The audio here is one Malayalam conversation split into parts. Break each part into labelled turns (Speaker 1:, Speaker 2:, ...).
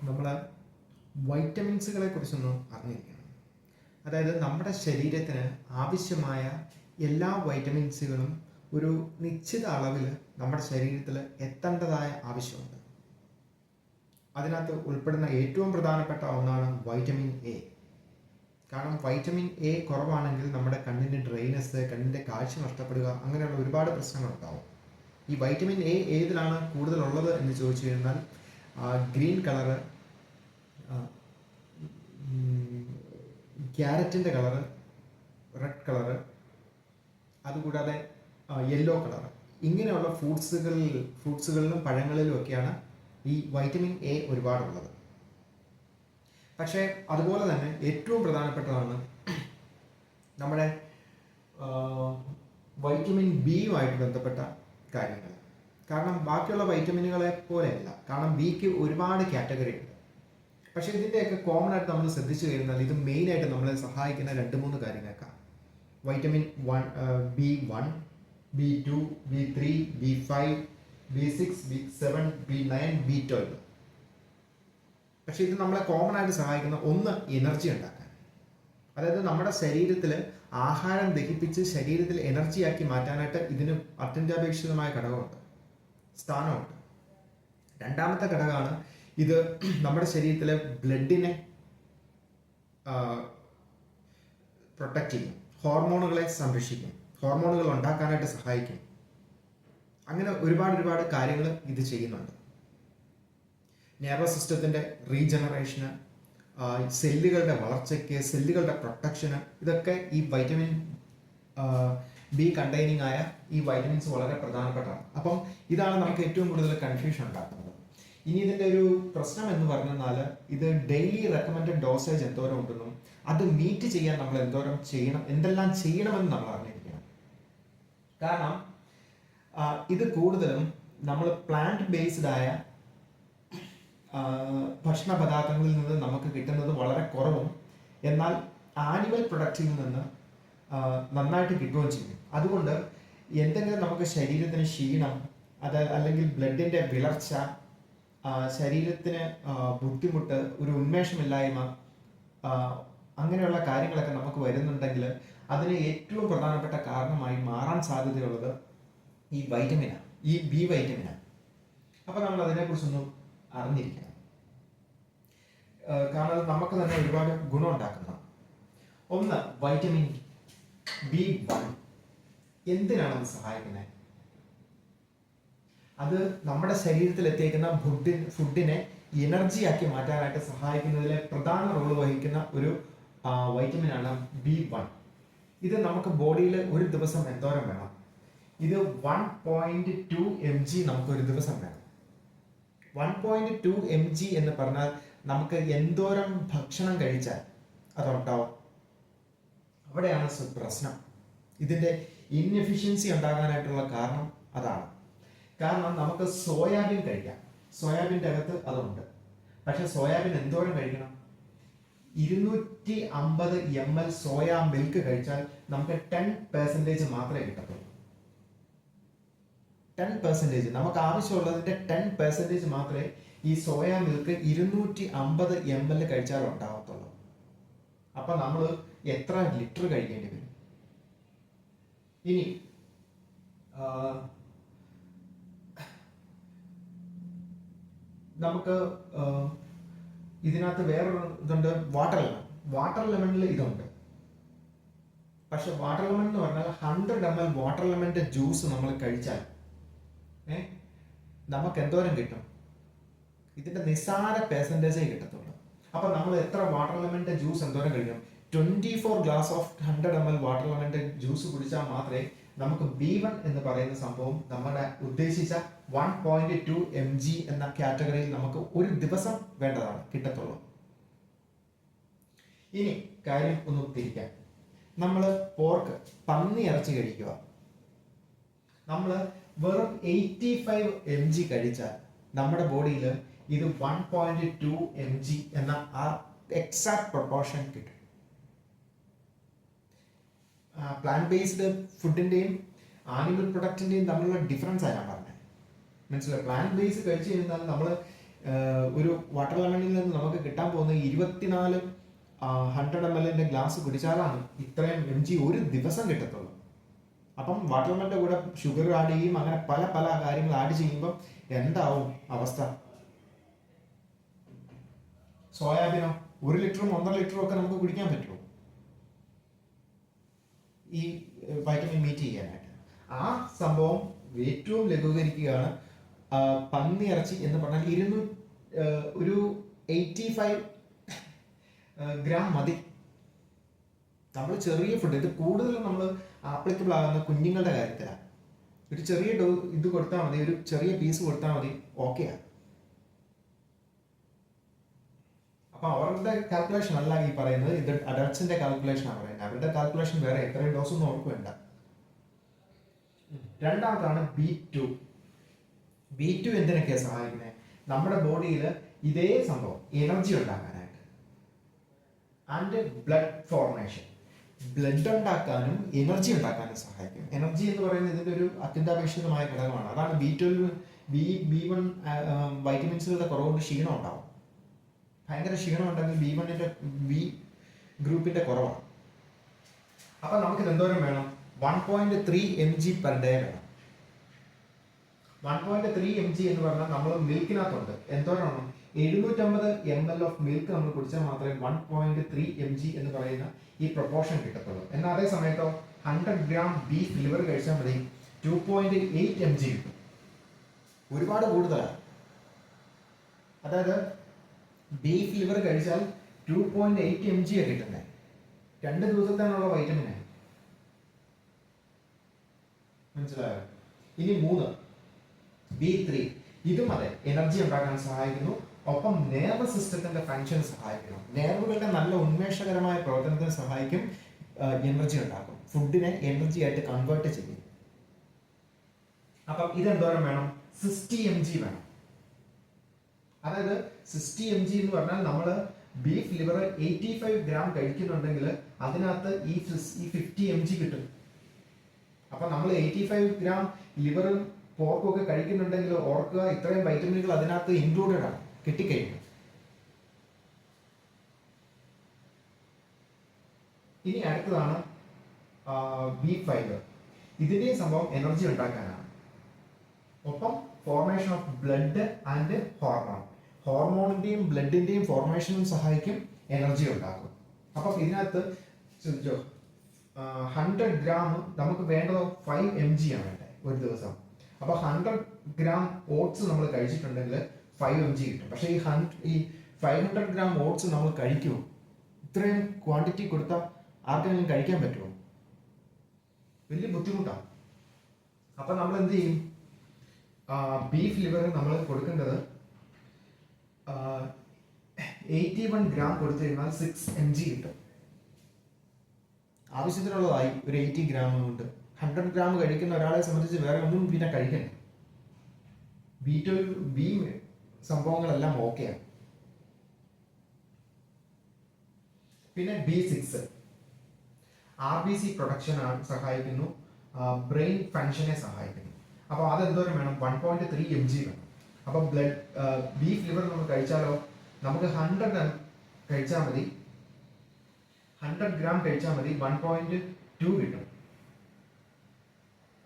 Speaker 1: നമ്മൾ വൈറ്റമിൻസുകളെ കുറിച്ചൊന്ന് അറിഞ്ഞിരിക്കണം. അതായത് നമ്മുടെ ശരീരത്തിന് ആവശ്യമായ എല്ലാ വൈറ്റമിൻസുകളും ഒരു നിശ്ചിത അളവിൽ നമ്മുടെ ശരീരത്തിൽ എത്തേണ്ടതായ ആവശ്യമുണ്ട്. അതിനകത്ത് ഉൾപ്പെടുന്ന ഏറ്റവും പ്രധാനപ്പെട്ട ഒന്നാണ് വൈറ്റമിൻ എ. കാരണം വൈറ്റമിൻ എ കുറവാണെങ്കിൽ നമ്മുടെ കണ്ണിൻ്റെ ഡ്രൈനെസ്, കണ്ണിൻ്റെ കാഴ്ച നഷ്ടപ്പെടുക, അങ്ങനെയുള്ള ഒരുപാട് പ്രശ്നങ്ങളുണ്ടാവും. ഈ വൈറ്റമിൻ എ ഏതിലാണ് കൂടുതലുള്ളത് എന്ന് ചോദിച്ചു കഴിഞ്ഞാൽ ഗ്രീൻ കളറ്, ക്യാരറ്റിൻ്റെ കളറ്, റെഡ് കളറ്, അതുകൂടാതെ യെല്ലോ കളറ്, ഇങ്ങനെയുള്ള ഫ്രൂട്ട്സുകളിലും പഴങ്ങളിലും ഒക്കെയാണ് ഈ വൈറ്റമിൻ എ ഒരുപാടുള്ളത്. പക്ഷേ അതുപോലെ തന്നെ ഏറ്റവും പ്രധാനപ്പെട്ടതാണ് നമ്മുടെ വൈറ്റമിൻ ബിയുമായിട്ട് ബന്ധപ്പെട്ട കാര്യങ്ങൾ. കാരണം ബാക്കിയുള്ള വൈറ്റമിനുകളെ പോലെയല്ല. കാരണം ബിക്ക് ഒരുപാട് കാറ്റഗറി ഉണ്ട്. പക്ഷേ ഇതിൻ്റെയൊക്കെ കോമൺ ആയിട്ട് നമ്മൾ ശ്രദ്ധിച്ചു കഴിഞ്ഞാൽ ഇത് മെയിനായിട്ട് നമ്മളെ സഹായിക്കുന്ന 2-3 കാര്യങ്ങൾക്കാണ്. Vitamin B1, B2, B3, B5, B6, B7, B9, B12. പക്ഷേ ഇത് നമ്മളെ കോമൺ ആയിട്ട് സഹായിക്കുന്ന ഒന്ന് എനർജി ഉണ്ടാക്കാൻ. അതായത് നമ്മുടെ ശരീരത്തിൽ ആഹാരം ദഹിപ്പിച്ച് ശരീരത്തിൽ എനർജിയാക്കി മാറ്റാനായിട്ട് ഇതിന് അത്യന്താപേക്ഷിതമായ ഘടകമുണ്ട്, സ്ഥാനമുണ്ട്. രണ്ടാമത്തെ ഘടകമാണ് ഇത് നമ്മുടെ ശരീരത്തിലെ ബ്ലഡിനെ പ്രൊട്ടക്റ്റ് ചെയ്യും, ഹോർമോണുകളെ സംരക്ഷിക്കും, ഹോർമോണുകൾ ഉണ്ടാക്കാനായിട്ട് സഹായിക്കും. അങ്ങനെ ഒരുപാട് കാര്യങ്ങൾ ഇത് ചെയ്യുന്നുണ്ട്. നെർവസ് സിസ്റ്റത്തിൻ്റെ റീജനറേഷന്, സെല്ലുകളുടെ വളർച്ചയ്ക്ക്, സെല്ലുകളുടെ പ്രൊട്ടക്ഷന്, ഇതൊക്കെ ഈ വൈറ്റമിൻ ബി കണ്ടെയ്നിങ് ആയ ഈ വൈറ്റമിൻസ് വളരെ പ്രധാനപ്പെട്ടതാണ്. അപ്പം ഇതാണ് നമുക്ക് ഏറ്റവും കൂടുതൽ കൺഫ്യൂഷൻ ഉണ്ടാക്കുന്നത്. ഇനി ഇതിൻ്റെ ഒരു പ്രശ്നം എന്ന് പറഞ്ഞാൽ ഇത് ഡെയിലി റെക്കമെൻഡഡ് ഡോസേജ് എന്തോരം ഉണ്ടെന്നും അത് മീറ്റ് ചെയ്യാൻ നമ്മൾ എന്തെല്ലാം ചെയ്യണമെന്ന് നമ്മൾ അറിഞ്ഞിരിക്കണം. കാരണം ഇത് കൂടുതലും നമ്മൾ പ്ലാന്റ് ബേസ്ഡ് ആയ ഭക്ഷണ പദാർത്ഥങ്ങളിൽ നിന്ന് നമുക്ക് കിട്ടുന്നത് വളരെ കുറവും, എന്നാൽ ആനിമൽ പ്രൊഡക്റ്റിൽ നിന്ന് നന്നായിട്ട് കിട്ടുകയും ചെയ്യും. അതുകൊണ്ട് എന്തെങ്കിലും നമുക്ക് ശരീരത്തിന് ക്ഷീണം, അല്ലെങ്കിൽ ബ്ലഡിൻ്റെ വിളർച്ച, ശരീരത്തിന് ബുദ്ധിമുട്ട്, ഒരു ഉന്മേഷമില്ലായ്മ, അങ്ങനെയുള്ള കാര്യങ്ങളൊക്കെ നമുക്ക് വരുന്നുണ്ടെങ്കിൽ അതിന് ഏറ്റവും പ്രധാനപ്പെട്ട കാരണമായി മാറാൻ സാധ്യതയുള്ളത് ഈ വൈറ്റമിനാണ്, ഈ ബി വൈറ്റമിനാണ്. അപ്പോൾ നമ്മൾ അതിനെക്കുറിച്ചൊന്നും അറിഞ്ഞിരിക്കണം. കാരണം അത് നമുക്ക് തന്നെ ഒരുപാട് ഗുണം ഉണ്ടാക്കുന്ന ഒന്ന് വൈറ്റമിൻ B1. എന്തിനാണ് അത് സഹായിക്കുന്നത്? അത് നമ്മുടെ ശരീരത്തിൽ എത്തിക്കുന്ന ഫുഡിനെ എനർജിയാക്കി മാറ്റാനായിട്ട് സഹായിക്കുന്നതിലെ പ്രധാന റോള് വഹിക്കുന്ന ഒരു വൈറ്റമിനാണ് B1. ഇത് നമുക്ക് ബോഡിയിൽ ഒരു ദിവസം എന്തോരം വേണം? ഇത് 1.2 mg നമുക്ക് ഒരു ദിവസം വേണം. 1.2 mg എന്ന് പറഞ്ഞാൽ നമുക്ക് എന്തോരം ഭക്ഷണം കഴിച്ചാൽ അതുണ്ടാവും. അവിടെയാണ് പ്രശ്നം. ഇതിൻ്റെ ഇൻഎഫിഷ്യൻസി ഉണ്ടാകാനായിട്ടുള്ള കാരണം അതാണ്. കാരണം നമുക്ക് സോയാബീൻ കഴിക്കാം, സോയാബീൻ്റെ അകത്ത് അതുണ്ട്. പക്ഷെ സോയാബീൻ എന്തോരം കഴിക്കണം? 250 ml സോയാ മിൽക്ക് കഴിച്ചാൽ നമുക്ക് 10% മാത്രമേ കിട്ടത്തുള്ളൂ. 10%, നമുക്ക് ആവശ്യമുള്ളതിൻ്റെ 10% മാത്രമേ ഈ സോയാ മിൽക്ക് 250 ml കഴിച്ചാൽ ഉണ്ടാകത്തുള്ളൂ. അപ്പം നമ്മൾ എത്ര ലിറ്റർ കഴിക്കേണ്ടി വരും? ഇനി നമുക്ക് ഇതിനകത്ത് വേറൊരു ഇതുണ്ട്, വാട്ടർ ലെമൺ. വാട്ടർ ലെമണിൽ ഇതുണ്ട്. പക്ഷെ വാട്ടർ ലെമൺ എന്ന് പറഞ്ഞാൽ 100 ml വാട്ടർ ലെമണിന്റെ ജ്യൂസ് നമ്മൾ കഴിച്ചാൽ നമുക്ക് എന്തോരം കിട്ടും? ഇതിന്റെ നിസ്സാര പെർസെൻറ്റേജേ കിട്ടത്തുള്ളൂ. അപ്പൊ നമ്മൾ എത്ര വാട്ടർ ലെമണിന്റെ ജ്യൂസ് എന്തോരം കഴിക്കണം? 24 ഗ്ലാസ് ഓഫ് 100 ml വാട്ടർ ലെമണിന്റെ ജ്യൂസ് കുടിച്ചാൽ മാത്രമേ നമുക്ക് B1 എന്ന് പറയുന്ന സംഭവം നമ്മുടെ ഉദ്ദേശിച്ച 1.2 mg എന്ന കാറ്റഗറിയിൽ നമുക്ക് ഒരു ദിവസം വേണ്ടതാണ് കിട്ടത്തുള്ളൂ. ഇനി കാര്യം ഒന്ന് തിരിക്കാം. നമ്മൾ പോർക്ക്, പന്നി ഇറച്ചി കഴിക്കുക. നമ്മൾ വെറും 85 mg കഴിച്ചാൽ നമ്മുടെ ബോഡിയിൽ ഇത് 1.2 mg എന്ന ആ എക്സാക്ട് പ്രൊപ്പോർഷൻ കിട്ടും. പ്ലാന്റ് ബേസ്ഡ് ഫുഡിൻ്റെയും ആനിമൽ പ്രൊഡക്റ്റിൻ്റെയും തമ്മിലുള്ള ഡിഫറൻസ് ആണ് ഞാൻ പറഞ്ഞത്. മനസ്സിലായി? പ്ലാന്റ് ബേസ് കഴിച്ചു കഴിഞ്ഞാൽ നമ്മൾ ഒരു വാട്ടർ ലെമണിൽ നിന്ന് നമുക്ക് കിട്ടാൻ പോകുന്ന 24 100 ml ഗ്ലാസ് കുടിച്ചാലാണ് ഇത്രയും mg ഒരു ദിവസം കിട്ടത്തുള്ളൂ. അപ്പം വാട്ടർ ലെമണിന്റെ കൂടെ ഷുഗർ ആഡ് ചെയ്യും, അങ്ങനെ പല പല കാര്യങ്ങൾ ആഡ് ചെയ്യുമ്പോൾ എന്താവും അവസ്ഥ? സോയാബീനോ 1 ലിറ്ററും 1.5 ലിറ്ററും ഒക്കെ നമുക്ക് കുടിക്കാൻ പറ്റുമോ ഈ വൈറ്റമിൻ മീറ്റ് ചെയ്യാനായിട്ട്? ആ സംഭവം ഏറ്റവും ലഘൂകരിക്കുകയാണ് പന്നി ഇറച്ചി എന്ന് പറഞ്ഞാൽ ഒരു 85 ഗ്രാം മതി. നമ്മൾ ചെറിയ ഫുഡ്, ഇത് കൂടുതലും നമ്മൾ ആപ്ലിക്കബിൾ ആകുന്ന കുഞ്ഞുങ്ങളുടെ കാര്യത്തിലാണ്. ഒരു ചെറിയ ഇത് കൊടുത്താൽ മതി, ഒരു ചെറിയ പീസ് കൊടുത്താൽ മതി, ഓക്കെയാണ്. അപ്പൊ അവരുടെ കാൽക്കുലേഷൻ അല്ല ഈ പറയുന്നത്, ഇത് അഡൾട്ട്സിന്റെ കാൽക്കുലേഷൻ ആണ് പറയുന്നത്. അവരുടെ കാൽക്കുലേഷൻ വേറെ, എത്രയും ഡോസ് ഒന്നും അവർക്ക് വേണ്ട. രണ്ടാമതാണ് B2. B2 എന്തിനൊക്കെയാണ് സഹായിക്കുന്നത്? നമ്മുടെ ബോഡിയിൽ ഇതേ സംഭവം എനർജി ഉണ്ടാക്കാനായിട്ട് ആൻഡ് ബ്ലഡ് ഫോർമേഷൻ, ബ്ലഡ് ഉണ്ടാക്കാനും എനർജി ഉണ്ടാക്കാനും സഹായിക്കും. എനർജി എന്ന് പറയുന്നത് ഇതിന്റെ ഒരു അത്യന്താപേക്ഷിതമായ ഘടകമാണ്. അതാണ് B12 B1 വൈറ്റമിൻസുകളുടെ കുറവുകൊണ്ട് ക്ഷീണം ഉണ്ടാവും. ഭയങ്കര ക്ഷീണം ഉണ്ടെങ്കിൽ B ഗ്രൂപ്പിന്റെ കുറവാണ്. അപ്പൊ നമുക്കിത് എന്തോരം വേണം? 1.3 mg പെർ ഡേ വേണം. 1.3 mg എന്ന് പറഞ്ഞാൽ നമ്മൾ മിൽക്കിനകത്തുണ്ട് എന്തോരാണ്? 750 ml ഓഫ് മിൽക്ക് നമ്മൾ കുടിച്ചാൽ മാത്രമേ 1.3 mg എന്ന് പറയുന്ന ഈ പ്രൊപ്പോർഷൻ കിട്ടത്തുള്ളൂ. എന്നാൽ അതേ സമയത്തോ 100 ഗ്രാം ബീഫ് ലിവർ കഴിച്ചാൽ മതി 2.8 mg കിട്ടും. ഒരുപാട് കൂടുതലാണ്. അതായത് ബീഫ് ലിവർ കഴിച്ചാൽ 2.8 mg കിട്ടുന്നത് 2 ദിവസത്തേനുള്ള വൈറ്റമിനാണ്. മനസ്സിലായോ? ഇനി 3 B3, ഇതും അതെ എനർജി ഉണ്ടാക്കാൻ സഹായിക്കുന്നു, ഒപ്പം നെർവ് സിസ്റ്റത്തിന്റെ ഫങ്ഷൻ സഹായിക്കുന്നു. നെർവുകളുടെ നല്ല ഉന്മേഷകരമായ പ്രവർത്തനത്തിന് സഹായിക്കും, എനർജി ഉണ്ടാക്കും, ഫുഡിനെ എനർജി ആയിട്ട് കൺവേർട്ട് ചെയ്യും. അപ്പം ഇതെന്തോരം വേണം? 60 mg വേണം. അതായത് 60 mg എന്ന് പറഞ്ഞാൽ നമ്മൾ ബീഫ് ലിവർ 85 ഗ്രാം കഴിക്കുന്നുണ്ടെങ്കിൽ അതിനകത്ത് ഈ 50 mg കിട്ടും. അപ്പൊ നമ്മൾ 85 ഗ്രാം ലിവറും പോർക്കും ഒക്കെ കഴിക്കുന്നുണ്ടെങ്കിൽ ഓർക്കുക, ഇത്രയും വൈറ്റമിനുകൾ അതിനകത്ത് ഇൻക്ലൂഡഡ് ആണ്, കിട്ടിക്കഴിഞ്ഞു. ഇനി അടുത്തതാണ് B5. ഇതിന്റെയും സംഭവം എനർജി ഉണ്ടാക്കാനാണ്, ഒപ്പം ഫോർമേഷൻ ഓഫ് ബ്ലഡ് ആൻഡ് ഹോർമോണിന്റെയും ബ്ലഡിന്റെയും ഫോർമേഷനും സഹായിക്കും, എനർജി ഉണ്ടാക്കും. അപ്പം ഇതിനകത്ത് ശ്രദ്ധിച്ചോ, 100 ഗ്രാം നമുക്ക് വേണ്ടതോ 5 mg ആണ് വേണ്ടത് ഒരു ദിവസം. അപ്പൊ 100 ഗ്രാം ഓട്സ് നമ്മൾ കഴിച്ചിട്ടുണ്ടെങ്കിൽ 5 mg കിട്ടും. പക്ഷേ ഈ 500 ഗ്രാം ഓട്സ് നമ്മൾ കഴിക്കുമോ? ഇത്രയും ക്വാണ്ടിറ്റി കൊടുത്താൽ ആർക്കെങ്കിലും കഴിക്കാൻ പറ്റുമോ? വലിയ ബുദ്ധിമുട്ടാണ്. അപ്പൊ നമ്മൾ എന്ത് ചെയ്യും? ബീഫ് ലിവർ നമ്മൾ കൊടുക്കേണ്ടത് 81 ഗ്രാം കൊടുത്തു കഴിഞ്ഞാൽ 6 mg കിട്ടും. ആവശ്യത്തിനുള്ളതായി ഒരു 80 ഗ്രാം കൊണ്ട്. 100 ഗ്രാം കഴിക്കുന്ന ഒരാളെ സംബന്ധിച്ച് വേറെ ഒന്നും പിന്നെ കഴിക്കണ്ട. B സംഭവങ്ങളെല്ലാം ഓക്കെയാണ്. പിന്നെ B6 RBC പ്രൊഡക്ഷൻ സഹായിക്കുന്നു, ബ്രെയിൻ ഫങ്ഷനെ സഹായിക്കുന്നു. അപ്പോൾ അതെന്തോരം വേണം? 1.3 mg വേണം. അപ്പം ബീഫ് ലിവർ നമ്മൾ കഴിച്ചാലോ, നമുക്ക് 100 കഴിച്ചാൽ മതി, 100 ഗ്രാം കഴിച്ചാൽ മതി 1.2 കിട്ടും.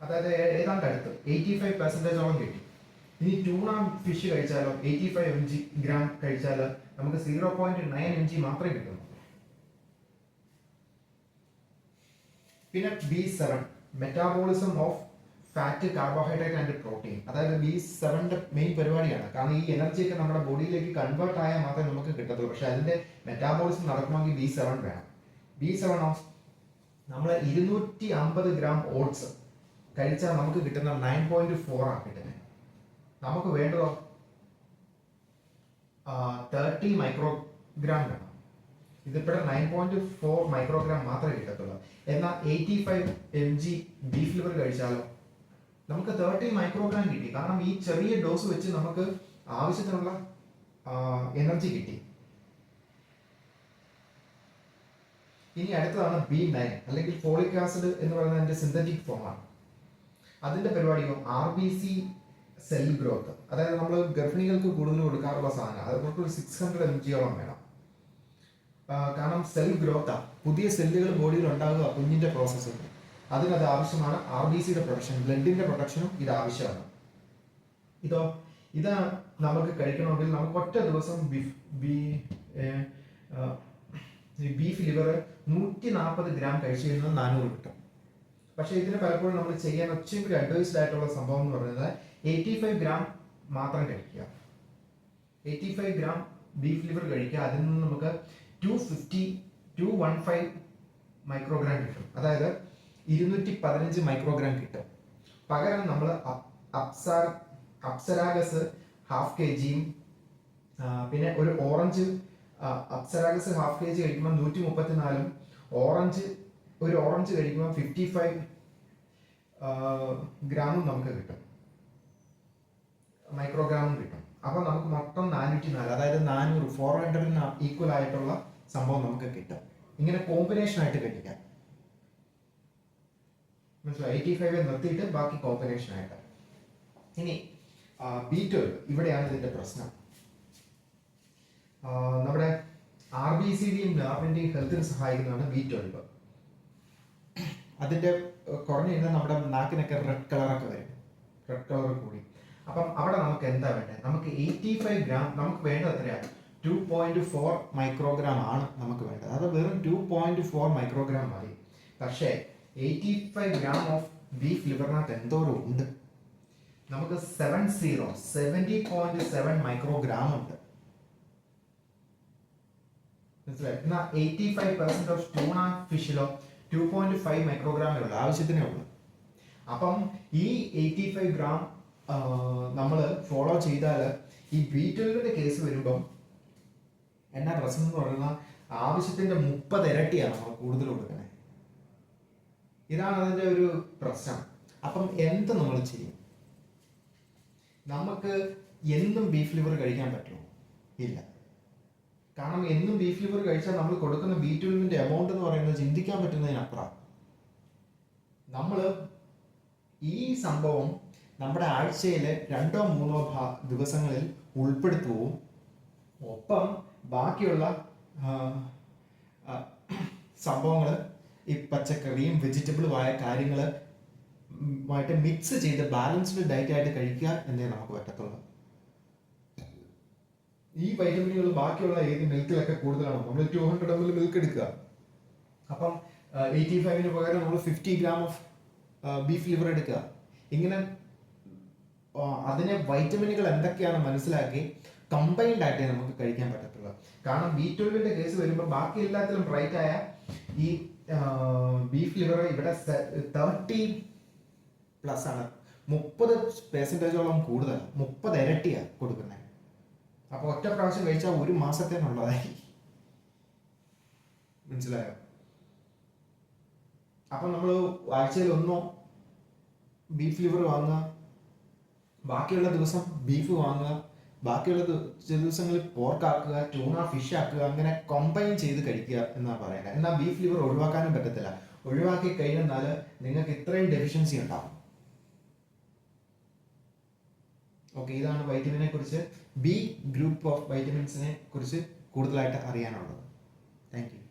Speaker 1: അതായത് ഏതാണ്ട് അടുത്ത് 85% കിട്ടി. ഇനി ട്യൂണ ഫിഷ് കഴിച്ചാലോ 85 ഗ്രാം കഴിച്ചാൽ നമുക്ക് 0.9 mg മാത്രമേ കിട്ടുള്ളൂ. പിന്നെ B7 metabolism of fat, carbohydrate and protein. അതായത് B7ന്റെ മെയിൻ പരിപാടിയാണ്. കാരണം ഈ എനർജി ഒക്കെ നമ്മുടെ ബോഡിയിലേക്ക് കൺവേർട്ട് ആയാൽ മാത്രമേ നമുക്ക് കിട്ടത്തുള്ളൂ. പക്ഷെ അതിന്റെ മെറ്റാബോളിസം നടക്കണമെങ്കിൽ B7 വേണം. B7 നമ്മൾ 250 ഗ്രാം ഓട്സ് കഴിച്ചാൽ നമുക്ക് കിട്ടുന്ന 9.4 ആണ് കിട്ടുന്നത്. നമുക്ക് വേണ്ടതോ 30 മൈക്രോഗ്രാം വേണം. ഇതിപ്പോഴെ 9.4 മൈക്രോഗ്രാം മാത്രമേ കിട്ടത്തുള്ളൂ. എന്നാൽ 85 mg ബീഫ് ലിവർ കഴിച്ചാലോ നമുക്ക് 30 മൈക്രോഗ്രാം കിട്ടി. കാരണം ഈ ചെറിയ ഡോസ് വെച്ച് നമുക്ക് ആവശ്യത്തിനുള്ള എനർജി കിട്ടി. ഇനി അടുത്തതാണ് B9 അല്ലെങ്കിൽ ഫോളിക് ആസിഡ് എന്ന് പറയുന്നതിന്റെ സിന്തറ്റിക് ഫോമാണ്. അതിന്റെ പരിപാടിയോ RBC സെൽ ഗ്രോത്ത്, അതായത് നമ്മൾ ഗർഭിണികൾക്ക് കൂടുതൽ കൊടുക്കാറുള്ള സാധനം, അതുകൊണ്ട് ഒരു 600 mg വേണം. കാരണം സെൽ ഗ്രോത്താണ്, പുതിയ സെല്ലുകൾ ബോഡിയിൽ ഉണ്ടാകുക കുഞ്ഞിൻ്റെ പ്രോസസ്സിൽ. അതിനത് ആവശ്യമാണ്. RBCയുടെ പ്രൊട്ടക്ഷൻ, ബ്ലഡിൻ്റെ പ്രൊട്ടക്ഷനും ഇത് ആവശ്യമാണ്. ഇത് നമുക്ക് കഴിക്കണമെങ്കിൽ നമുക്ക് ഒറ്റ ദിവസം ബീഫ് ലിവർ 140 ഗ്രാം കഴിച്ചു കഴിഞ്ഞാൽ 400 കിട്ടും. പക്ഷേ ഇതിന് പലപ്പോഴും നമ്മൾ ചെയ്യാൻ ഒച്ചയും കൂടി അഡ്വൈസ്ഡ് ആയിട്ടുള്ള സംഭവം എന്ന് പറയുന്നത് 85 ഗ്രാം മാത്രം കഴിക്കുക. 85 ഗ്രാം ബീഫ് ലിവർ കഴിക്കുക. അതിൽ നിന്ന് നമുക്ക് 215 മൈക്രോഗ്രാം കിട്ടും, അതായത് 215 മൈക്രോഗ്രാം കിട്ടും. പകരം നമ്മൾ അപ്സരാഗസ് 1/2 kg, പിന്നെ ഒരു ഓറഞ്ച്, അപ്സരാഗസ് 1/2 kg കഴിക്കുമ്പോൾ 134, ഒരു ഓറഞ്ച് കഴിക്കുമ്പോൾ 55 ഗ്രാമും നമുക്ക് കിട്ടും, മൈക്രോഗ്രാമും കിട്ടും. അപ്പോൾ നമുക്ക് മൊത്തം 404, അതായത് 400 ഈക്വൽ ആയിട്ടുള്ള സംഭവം നമുക്ക് കിട്ടും. ഇങ്ങനെ കോമ്പിനേഷൻ ആയിട്ട് കഴിക്കാം, മനസ്സിലായി? 85 നിർത്തിയിട്ട് ബാക്കി കോമ്പിനേഷൻ ആയിട്ട്. ഇനി B12, ഇവിടെയാണ് ഇതിന്റെ പ്രശ്നം. നമ്മുടെ RBCയുടെയും നെർവിന്റെയും ഹെൽത്തിന് സഹായിക്കുന്നതാണ് B12. അതിന്റെ കുറഞ്ഞു കഴിഞ്ഞാൽ നമ്മുടെ നാക്കിനൊക്കെ റെഡ് കളറൊക്കെ വരും, റെഡ് കളർ കൂടി. അപ്പം അവിടെ നമുക്ക് എന്താ വേണ്ടത്? നമുക്ക് 85 ഗ്രാം, നമുക്ക് വേണ്ടത് എത്രയാണ്? 2.4 മൈക്രോഗ്രാം ആണ് നമുക്ക് വേണ്ടത്. അത് വെറും 2.4 മൈക്രോഗ്രാം മതി. പക്ഷേ 85 ഗ്രാം ഓഫ് ബീഫ് ലിവറിനകത്ത് എന്തോരം ഉണ്ട്? നമുക്ക് 70.7 മൈക്രോഗ്രാം ഉണ്ട്, മനസ്സിലായി? എന്നാൽ 85% ഓഫ് ട്യൂണ ഫിഷിലോ 2.5 മൈക്രോഗ്രാമേ ഉള്ളൂ, ആവശ്യത്തിനേ ഉള്ളൂ. അപ്പം ഈ 85 ഗ്രാം നമ്മൾ ഫോളോ ചെയ്താൽ ഈ B12ന്റെ കേസ് വരുമ്പം എന്നാ പ്രശ്നം എന്ന് പറയുന്നത്, ആവശ്യത്തിന്റെ 30 ഇരട്ടിയാണ് നമ്മൾ കൂടുതൽ കൊടുക്കുന്നത്. ഇതാണ് അതിന്റെ ഒരു പ്രശ്നം. അപ്പം എന്ത് നമ്മൾ ചെയ്യും? നമുക്ക് എന്നും ബീഫ് ലിവർ കഴിക്കാൻ പറ്റുമോ? ഇല്ല. കാരണം എന്നും ബീഫ് ലിവർ കഴിച്ചാൽ നമ്മൾ കൊടുക്കുന്ന B12ന്റെ എമൗണ്ട് എന്ന് പറയുന്നത് ചിന്തിക്കാൻ പറ്റുന്നതിനപ്പുറം. നമ്മൾ ഈ സംഭവം നമ്മുടെ ആഴ്ചയിലെ 2-3 ദിവസങ്ങളിൽ ഉൾപ്പെടുത്തുകയും ഒപ്പം ബാക്കിയുള്ള സംഭവങ്ങൾ ഈ പച്ചക്കറിയും വെജിറ്റബിളുമായ കാര്യങ്ങൾ ആയിട്ട് മിക്സ് ചെയ്ത് ബാലൻസ്ഡ് ഡയറ്റ് ആയിട്ട് കഴിക്കുക എന്നേ നമുക്ക് പറ്റത്തുള്ളൂ. ഈ വൈറ്റമിനുകൾ ബാക്കിയുള്ള ഏത് മിൽക്കിലൊക്കെ കൂടുതലാണ്. നമ്മൾ 200 ml മിൽക്ക് എടുക്കുക, അപ്പം 85 പകരം നമ്മൾ 50 ഗ്രാം ഓഫ് ബീഫ് ലിവർ എടുക്കുക. ഇങ്ങനെ അതിനെ വൈറ്റമിനുകൾ എന്തൊക്കെയാണ് മനസ്സിലാക്കി കമ്പൈൻഡ് ആയിട്ടേ നമുക്ക് കഴിക്കാൻ പറ്റത്തുള്ളൂ. കാരണം B12ന്റെ കേസ് വരുമ്പോൾ ബാക്കി എല്ലാത്തിലും ബ്രൈറ്റ് ആയ ഈ ബീഫ് ലിവർ ഇവിടെ 30+ ആണ്, 30% കൂടുതൽ, 30 ഇരട്ടിയാണ് കൊടുക്കുന്നത്. അപ്പോൾ ഒറ്റ പ്രാവശ്യം കഴിച്ചാൽ 1 മാസത്തേനുള്ളതായി, മനസ്സിലായോ? അപ്പം നമ്മൾ ആഴ്ചയിൽ ഒന്നോ ബീഫ് ലിവർ വാങ്ങുക, ബാക്കിയുള്ള ദിവസം ബീഫ് വാങ്ങുക, ബാക്കിയുള്ള ദിവസങ്ങളിൽ പോർക്ക് ആക്കുക, ട്യൂണ ഫിഷ് ആക്കുക, അങ്ങനെ കമ്പൈൻ ചെയ്ത് കഴിക്കുക എന്നാണ് പറയുന്നത്. എന്നാൽ ബീഫ് ലിവർ ഒഴിവാക്കാനും പറ്റത്തില്ല. ഒഴിവാക്കി കഴിഞ്ഞാൽ നിങ്ങൾക്ക് ഇത്രയും ഡെഫിഷ്യൻസി ഉണ്ടാവും. ഓക്കെ, ഇതാണ് വൈറ്റമിനെ കുറിച്ച്, B ഗ്രൂപ്പ് ഓഫ് വൈറ്റമിൻസിനെ കുറിച്ച് കൂടുതലായിട്ട് അറിയാനുള്ളത്. Thank you.